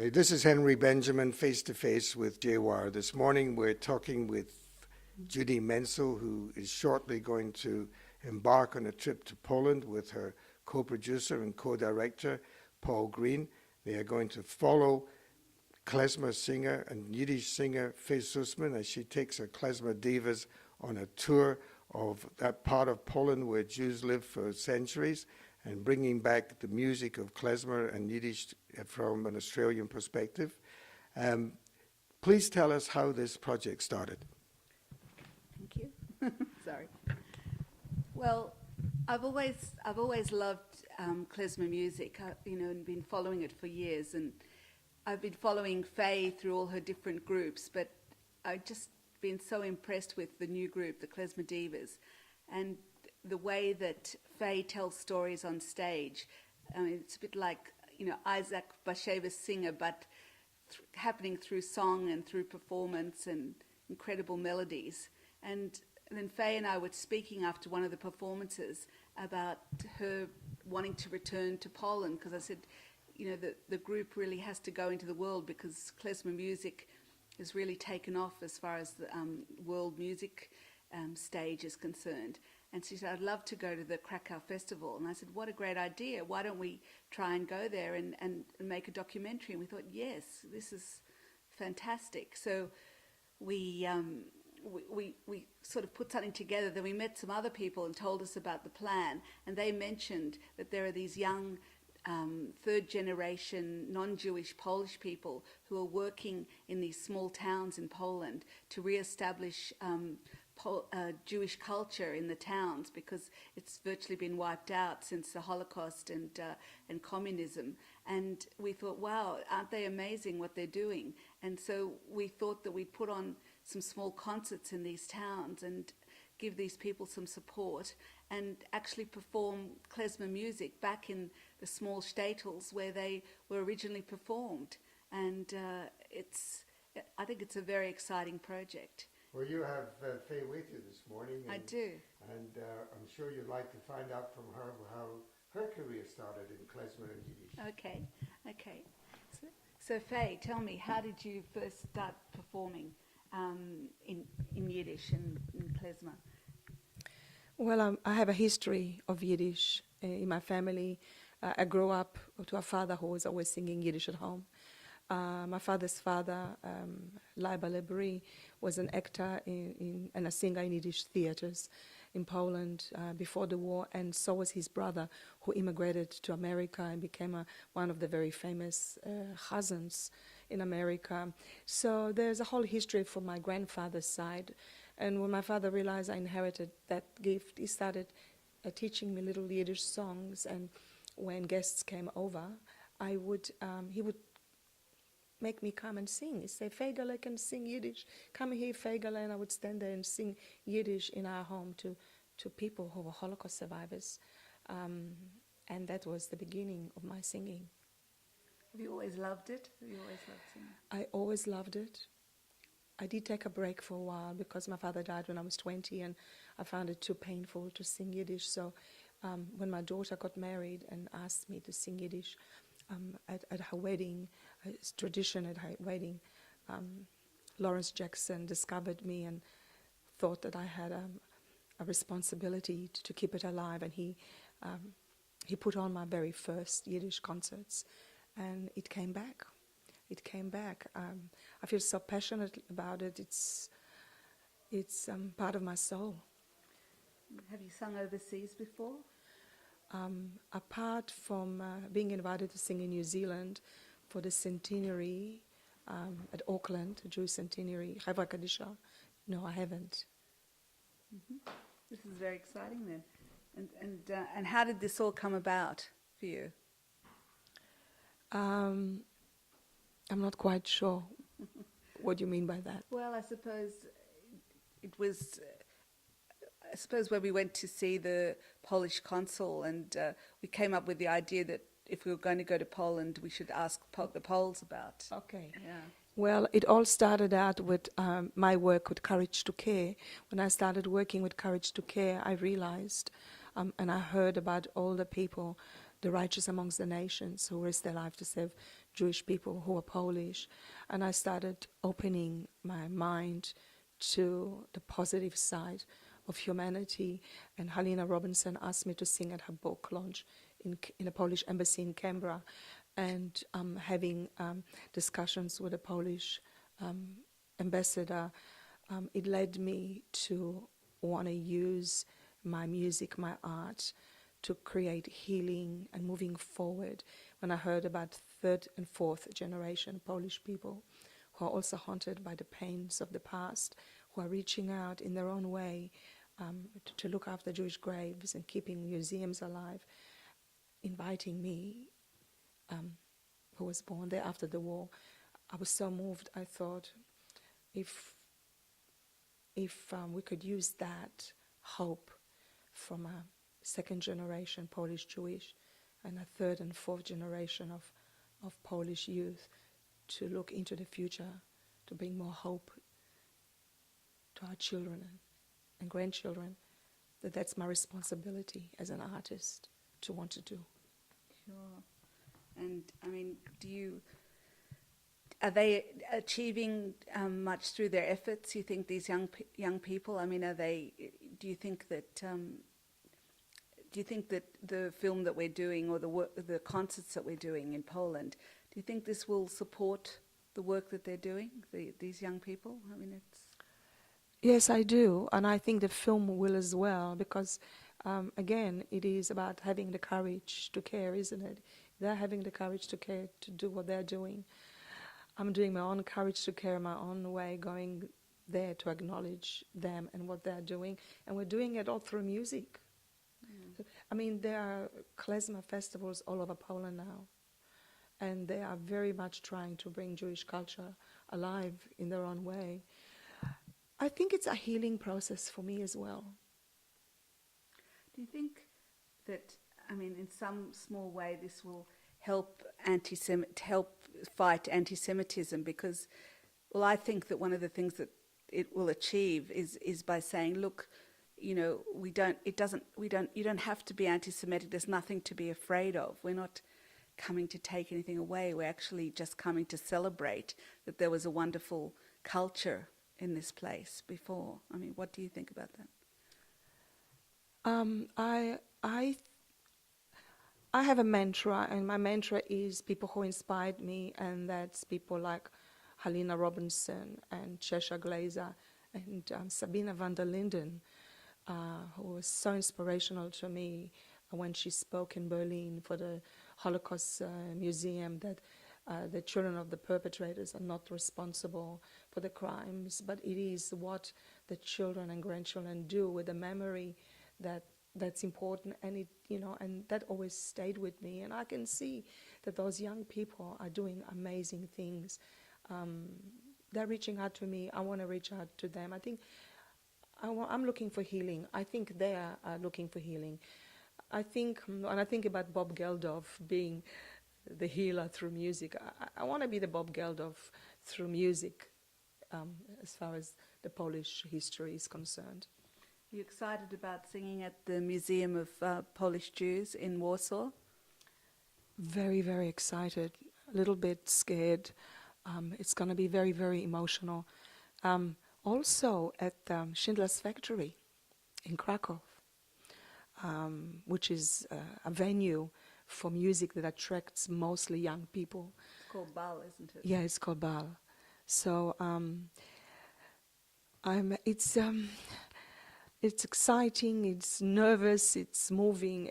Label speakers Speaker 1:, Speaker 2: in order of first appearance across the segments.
Speaker 1: This is Henry Benjamin, face to face with JWire. This morning we're talking with Judy Menczel, who is shortly going to embark on a trip to Poland with her co-producer and co-director, Paul Green. They are going to follow klezmer singer and Yiddish singer Fay Sussman as she takes her klezmer divas on a tour of that part of Poland where Jews lived for centuries, and bringing back the music of klezmer and Yiddish from an Australian perspective. Please tell us how this project started.
Speaker 2: Thank you. Sorry. Well, I've always loved klezmer music, and been following it for years, and I've been following Fay through all her different groups, but I've just been so impressed with the new group, the Klezmer Divas, and the way that Fay tells stories on stage. I mean, it's a bit like, Isaac Bashevis Singer, but happening through song and through performance and incredible melodies. And then Fay and I were speaking after one of the performances about her wanting to return to Poland, because I said, the group really has to go into the world because klezmer music has really taken off as far as the world music stage is concerned. And she said, I'd love to go to the Krakow Festival. And I said, what a great idea. Why don't we try and go there and make a documentary? And we thought, yes, this is fantastic. So we sort of put something together. Then we met some other people and told us about the plan. And they mentioned that there are these young third-generation non-Jewish Polish people who are working in these small towns in Poland to re-establish Jewish culture in the towns, because it's virtually been wiped out since the Holocaust and communism. And we thought, wow, aren't they amazing what they're doing? And so we thought that we'd put on some small concerts in these towns and give these people some support and actually perform klezmer music back in the small shtetls where they were originally performed. And I think it's a very exciting project.
Speaker 1: Well, you have Fay with you this morning.
Speaker 2: I do.
Speaker 1: And I'm sure you'd like to find out from her how her career started in klezmer and Yiddish.
Speaker 2: Okay. So Fay, tell me, how did you first start performing in Yiddish and in klezmer?
Speaker 3: Well, I have a history of Yiddish in my family. I grew up to a father who was always singing Yiddish at home. My father's father, Leiber Lebri, was an actor and a singer in Yiddish theaters in Poland before the war, and so was his brother, who immigrated to America and became one of the very famous chazans in America. So there's a whole history from my grandfather's side. And when my father realized I inherited that gift, he started teaching me little Yiddish songs. And when guests came over, he would make me come and sing. He'd say, Feigele can sing Yiddish. Come here, Feigele. And I would stand there and sing Yiddish in our home to people who were Holocaust survivors. And that was the beginning of my singing.
Speaker 2: Have you always loved it? Have you always loved singing?
Speaker 3: I always loved it. I did take a break for a while because my father died when I was 20, and I found it too painful to sing Yiddish. So when my daughter got married and asked me to sing Yiddish at her wedding, it's tradition at her wedding, Lawrence Jackson discovered me and thought that I had a responsibility to keep it alive, and he put on my very first Yiddish concerts, and it came back. It came back. I feel so passionate about it. It's part of my soul.
Speaker 2: Have you sung overseas before?
Speaker 3: Apart from being invited to sing in New Zealand for the centenary at Auckland, the Jewish centenary, Chevra Kadisha, no, I haven't.
Speaker 2: Mm-hmm. This is very exciting then. And how did this all come about for you?
Speaker 3: I'm not quite sure what you mean by that.
Speaker 2: Well, I suppose it was, when we went to see the Polish consul, and we came up with the idea that if we were going to go to Poland, we should ask the Poles about.
Speaker 3: Okay.
Speaker 2: Yeah.
Speaker 3: Well, it all started out with my work with Courage to Care. When I started working with Courage to Care, I realized, and I heard about all the people, the righteous amongst the nations, who risked their life to save Jewish people who are Polish, and I started opening my mind to the positive side of humanity. And Halina Robinson asked me to sing at her book launch in a Polish embassy in Canberra, and having discussions with the Polish ambassador, it led me to want to use my music, my art, to create healing and moving forward. When I heard about third and fourth generation Polish people who are also haunted by the pains of the past, who are reaching out in their own way to look after Jewish graves and keeping museums alive, inviting me, who was born there after the war, I was so moved. I thought, if we could use that hope from a second generation Polish Jewish and a third and fourth generation of Polish youth to look into the future, to bring more hope to our children and grandchildren, that's my responsibility as an artist to want to do.
Speaker 2: Sure. And I mean, are they achieving much through their efforts? You think these young people? I mean, do you think that the film that we're doing or the concerts that we're doing in Poland, do you think this will support the work that they're doing? These young people. I mean, it's.
Speaker 3: Yes, I do, and I think the film will as well, because again, it is about having the courage to care, isn't it? They're having the courage to care, to do what they're doing. I'm doing my own courage to care my own way, going there to acknowledge them and what they're doing, and we're doing it all through music. I mean, there are klezmer festivals all over Poland now, and they are very much trying to bring Jewish culture alive in their own way. I think it's a healing process for me as well.
Speaker 2: Do you think that, I mean, in some small way, this will help fight anti-Semitism? Because, well, I think that one of the things that it will achieve is by saying, look, you know, you don't have to be anti-Semitic. There's nothing to be afraid of. We're not coming to take anything away. We're actually just coming to celebrate that there was a wonderful culture in this place before. I mean, what do you think about that?
Speaker 3: I have a mantra, and my mantra is people who inspired me, and that's people like Halina Robinson and Cheshire Glazer and Sabina van der Linden, who was so inspirational to me when she spoke in Berlin for the Holocaust Museum, that the children of the perpetrators are not responsible for the crimes, but it is what the children and grandchildren do with the memory that's important, and it, you know, and that always stayed with me. And I can see that those young people are doing amazing things. They're reaching out to me. I want to reach out to them. I think I'm looking for healing. I think they are looking for healing. I think, when I think about Bob Geldof being the healer through music, I want to be the Bob Geldof through music, as far as the Polish history is concerned.
Speaker 2: Are you excited about singing at the Museum of Polish Jews in Warsaw?
Speaker 3: Very, very excited. A little bit scared. It's going to be very, very emotional. Also at Schindler's Factory in Krakow, which is a venue for music that attracts mostly young people.
Speaker 2: It's called Bal, isn't it?
Speaker 3: Yeah, it's called Bal. So it's exciting, it's nervous, it's moving,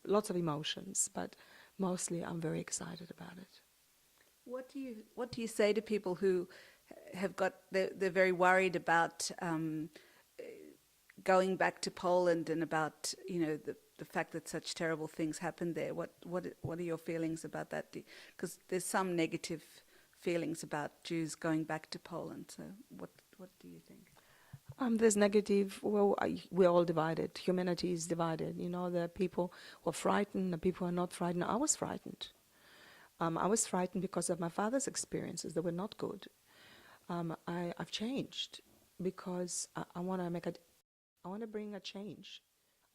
Speaker 3: lots of emotions, but mostly I'm very excited about it.
Speaker 2: What do you say to people who have they're very worried about going back to Poland and about, you know, the fact that such terrible things happened there? What are your feelings about that? Because there's some negative feelings about Jews going back to Poland. So what do you think?
Speaker 3: There's negative. Well, we're all divided. Humanity is divided. You know, there are people who are frightened, the people who are not frightened. I was frightened. I was frightened because of my father's experiences that were not good. I've changed because I want to bring a change.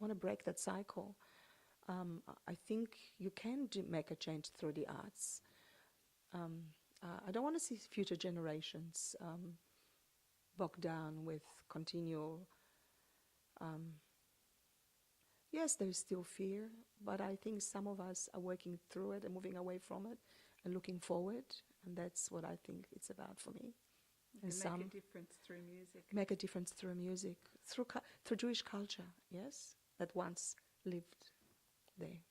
Speaker 3: I want to break that cycle. I think you can make a change through the arts. I don't want to see future generations bogged down with continual. Yes, there's still fear, but I think some of us are working through it and moving away from it and looking forward, and that's what I think it's about for me.
Speaker 2: You can make a difference through music.
Speaker 3: Make a difference through music, through Jewish culture, yes, that once lived there.